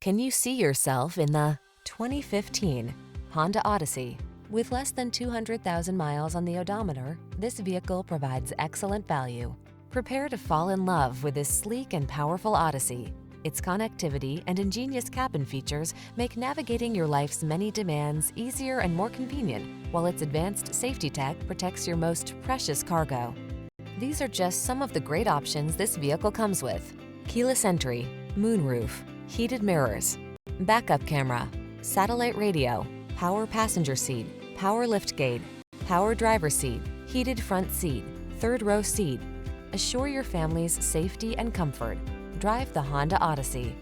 Can you see yourself in the 2015 Honda Odyssey? With less than 200,000 miles on the odometer, this vehicle provides excellent value. Prepare to fall in love with this sleek and powerful Odyssey. Its connectivity and ingenious cabin features make navigating your life's many demands easier and more convenient, while its advanced safety tech protects your most precious cargo. These are just some of the great options this vehicle comes with: keyless entry, moonroof, heated mirrors, backup camera, satellite radio, power passenger seat, power liftgate, power driver seat, heated front seat, third row seat. Assure your family's safety and comfort. Drive the Honda Odyssey.